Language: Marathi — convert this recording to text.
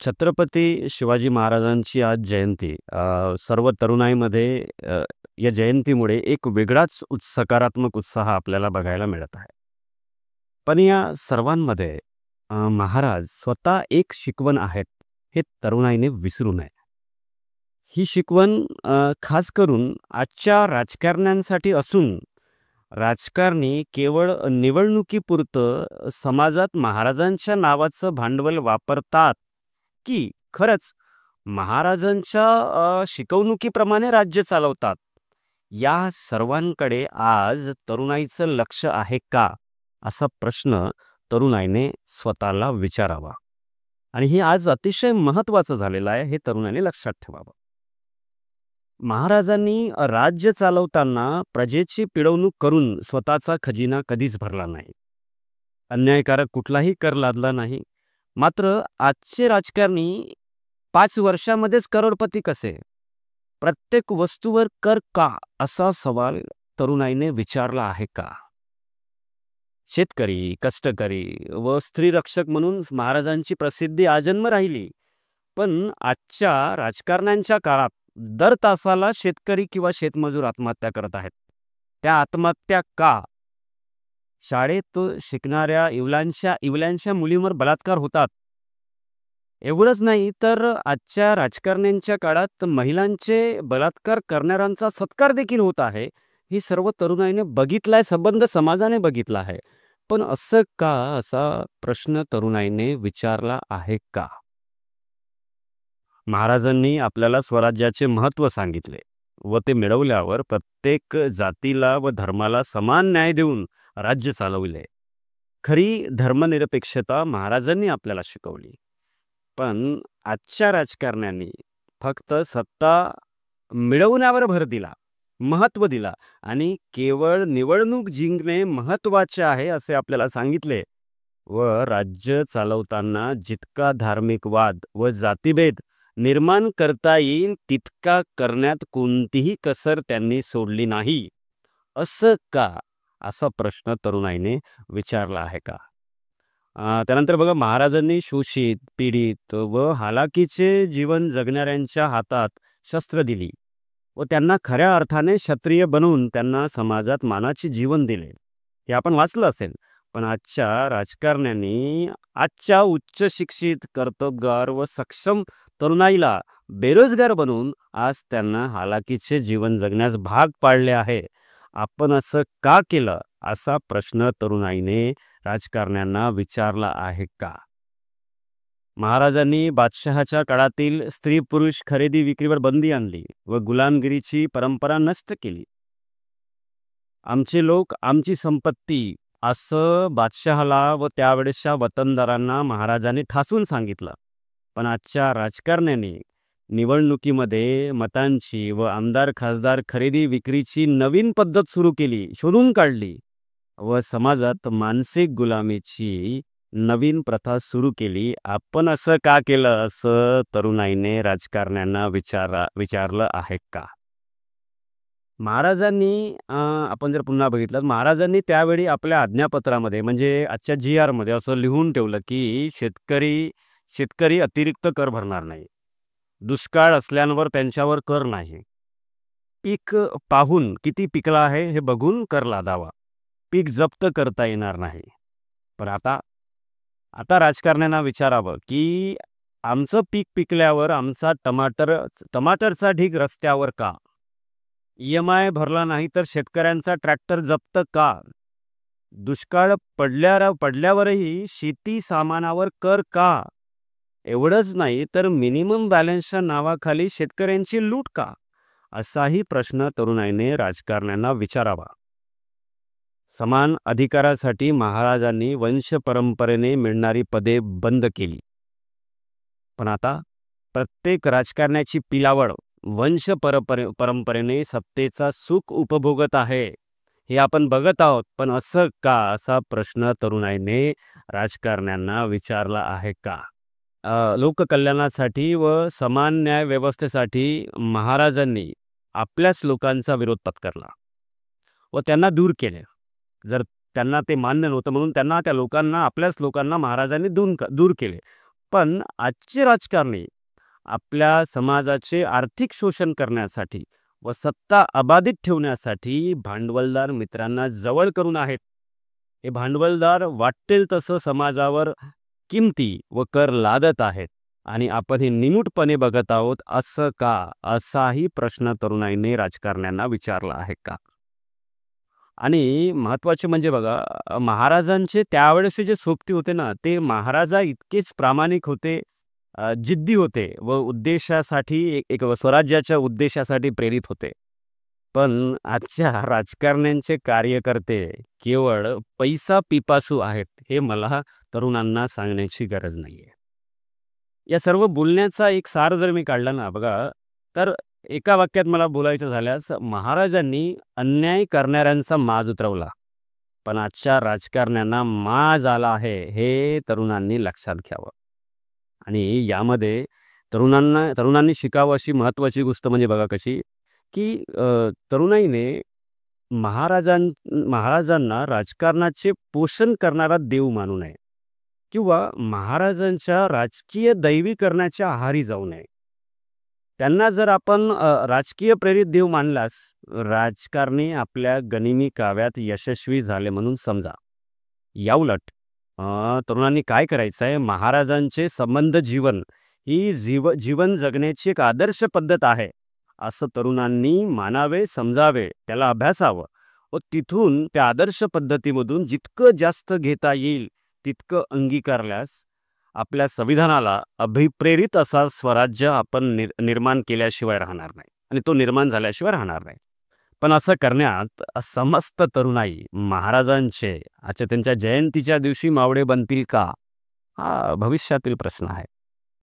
छत्रपती शिवाजी महाराजांची आज जयंती. सर्व तरुणाईमध्ये या जयंतीमुळे एक वेगळाच सकारात्मक उत्साह आपल्याला बघायला मिळत आहे. पण या सर्वांमध्ये महाराज स्वतः एक शिकवण आहेत, हे तरुणाईने विसरू नये. ही शिकवण खास करून आजच्या राजकारण्यांसाठी असून, राजकारणी केवळ निवडणुकीपुरतं समाजात महाराजांच्या नावाचं भांडवल वापरतात, की खरंच महाराजांच्या शिकवणुकीप्रमाणे राज्य चालवतात. या सर्वांकडे आज तरुणाईचं लक्ष आहे का, असा प्रश्न तरुणाईने स्वतःला विचारावा. आणि हे आज अतिशय महत्त्वाचं झालेलं आहे, हे तरुणाईने लक्षात ठेवावं. महाराजांनी राज्य चालवताना प्रजेची पिळवणूक करून स्वतःचा खजिना कधीच भरला नाही. अन्यायकारक कुठलाही कर लादला नाही. मात्र आजचे राजकारणी 5 वर्षामध्येच करोडपती कसे? प्रत्येक वस्तूवर कर का, असा सवाल तरुणाईने विचारला आहे का? शेतकरी, कष्टकरी व स्त्रीरक्षक म्हणून महाराजांची प्रसिद्धी आजन्म राहिली. पण आजच्या राजकारण्यांच्या काळात दर तासाला शेतकरी किंवा शेतमजूर आत्महत्या करत आहेत. त्या आत्महत्या का? शाळेत शिकणाऱ्या इवल्यांच्या मुलींवर बलात्कार होतात. एवढंच नाही तर आजच्या राजकारण्यांच्या काळात महिलांचे बलात्कार करणाऱ्यांचा सत्कार देखील होत आहे. ही सर्व तरुणाईने बघितलाय, संबंध समाजाने बघितला आहे. पण असं का, असा प्रश्न तरुणाईने विचारला आहे का? महाराजांनी आपल्याला स्वराज्याचे महत्त्व सांगितले व ते मिळवल्यावर प्रत्येक जातीला व धर्माला समान न्याय देऊन राज्य चालविले. खरी धर्मनिरपेक्षता महाराजांनी आपल्याला शिकवली. पण आजच्या राजकारण्यांनी फक्त सत्ता मिळवण्यावर भर दिला, महत्त्व दिला आणि केवळ निवडणूक जिंकणे महत्त्वाचे आहे असे आपल्याला सांगितले. व राज्य चालवताना जितका धार्मिक वाद व जातीभेद निर्माण करता येईल तितका करण्यात कोणतीही कसर त्यांनी सोडली नाही. असं का, असा प्रश्न तरुणाईने विचारला आहे का? त्यानंतर बघा, महाराजांनी शोषित, पीडित व हालाकीचे जीवन जगणाऱ्यांच्या हातात शस्त्र दिली व त्यांना खऱ्या अर्थाने क्षत्रिय बनवून त्यांना समाजात मानाचे जीवन दिले. हे आपण वाचलं असेल. पण आजच्या राजकारण्यांनी आजच्या उच्च शिक्षित, कर्तबगार व सक्षम तरुणाईला बेरोजगार बनवून आज त्यांना हालाकीचे जीवन जगण्यास भाग पाडले आहे. आपण असं का केलं, असा प्रश्न तरुणाईने राजकारण्यांना विचारला आहे का? महाराजांनी बादशहाच्या काळातील स्त्री पुरुष खरेदी विक्रीवर बंदी आणली व गुलामगिरीची परंपरा नष्ट केली. आमचे लोक, आमची संपत्ती, असं बादशहाला व त्यावेळेसच्या वतनदारांना महाराजांनी ठासून सांगितलं. पण आजच्या राजकारण्यांनी निवडणुकीमध्ये मतांची व आमदार खासदार खरेदी विक्रीची नवीन पद्धत सुरू केली, शोधून काढली व समाजात मानसिक गुलामीची नवीन प्रथा सुरू केली. आपण असं का केलं, असं तरुणाईने राजकारण्यांना विचारलं आहे का? महाराजांनी आपण जर पुन्हा बघितलं, महाराजांनी त्यावेळी आपल्या आज्ञापत्रामध्ये म्हणजे आजच्या GR मध्ये असं लिहून ठेवलं की शेतकरी अतिरिक्त कर भरणार नाही. दुष्काळ असल्यावर त्यांच्यावर कर नाही. पीक पाहून किती पिकला आहे हे बघून कर लादावा. पीक जप्त करता येणार नाही. पण आता राजकारण्यांना विचारावं की आमचं पीक पिकल्यावर आमचा टमाटरचा ढीग रस्त्यावर का? EMI भरला नाही तर शेतकऱ्यांचा ट्रॅक्टर जप्त का? दुष्काळ पडल्यावरही शेती सामानावर कर का? एवढंच नाही तर मिनिमम बॅलन्सच्या नावाखाली शेतकऱ्यांची लूट का? असाही प्रश्न तरुणाईने राजकारण्यांना विचारावा. समान अधिकारासाठी महाराजांनी वंश परंपरेने मिळणारी पदे बंद केली. पण आता प्रत्येक राजकारण्याची पिलावळ वंश परंपरेने सत्तेचा सुख उपभोगत आहे, हे आपण बघत आहोत. पण असं का, असा प्रश्न तरुणाईने राजकारण्यांना विचारला आहे का? लोककल्याणासाठी व समान न्याय व्यवस्थेसाठी महाराजांनी आपल्याच लोकांचा विरोध पत्करला व त्यांना दूर केले. जर त्यांना ते मान्य नव्हतं म्हणून त्या लोकांना, आपल्याच लोकांना महाराजांनी दूर केले. पण आजचे राजकारणी आपल्या समाजाचे आर्थिक शोषण करण्यासाठी व सत्ता अबाधित ठेवण्यासाठी भांडवलदार मित्रांना जवळ करून आहेत. हे भांडवलदार वाटेल तसं समाजावर किमती व कर लादत आहेत आणि आपण हे निमूटपणे बघत आहोत. असं का? असाही प्रश्न तरुणाईने राजकारण्यांना विचारला आहे का? आणि महत्त्वाचे म्हणजे बघा, महाराजांचे त्यावेळेसचे जे सोबती होते ना, ते महाराजा इतकेच प्रामाणिक होते, जिद्दी होते व उद्देशासाठी एक एक स्वराज्याच्या उद्देशासाठी प्रेरित होते. पण आजच्या राजकारण्यांचे कार्यकर्ते केवळ पैसा पिपासू आहेत, हे मला तरुणांना सांगण्याची गरज नाहीये. या सर्व बोलण्याचा एक सार जर मी काढला ना बघा, तर एका वाक्यात मला बोलायचं झाल्यास महाराजांनी अन्याय करणाऱ्यांचा माज उतरवला. पण आजच्या राजकारण्यांना माज आला आहे, हे तरुणांनी लक्षात घ्यावं. आणि यामध्ये तरुणांनी शिकावं अशी महत्त्वाची गोष्ट म्हणजे बघा कशी, की तरुणाईने महाराजां महाराजांना राजकारणाचे पोषण करणारा देव मानू नये किंवा महाराजांच्या राजकीय दैवीकरणाच्या आहारी जाऊ नये. त्यांना जर आपण राजकीय प्रेरित देव मानलास, राजकारणी आपल्या गनिमी काव्यात यशस्वी झाले म्हणून समजा. याउलट तरुणांनी काय करायचं आहे, महाराजांचे संबंध जीवन ही जीवन जगण्याची एक आदर्श पद्धत आहे असं तरुणांनी मानावे, समजावे, त्याला अभ्यासावं व तिथून त्या आदर्श पद्धतीमधून जितकं जास्त घेता येईल तितकं अंगीकारल्यास आपल्या संविधानाला अभिप्रेरित असा स्वराज्य आपण निर्माण केल्याशिवाय राहणार नाही आणि तो निर्माण झाल्याशिवाय राहणार नाही. पण असं करण्यात समस्त तरुणाई महाराजांचे त्यांच्या जयंतीच्या दिवशी मावळे बनतील का? हा भविष्यातील प्रश्न आहे.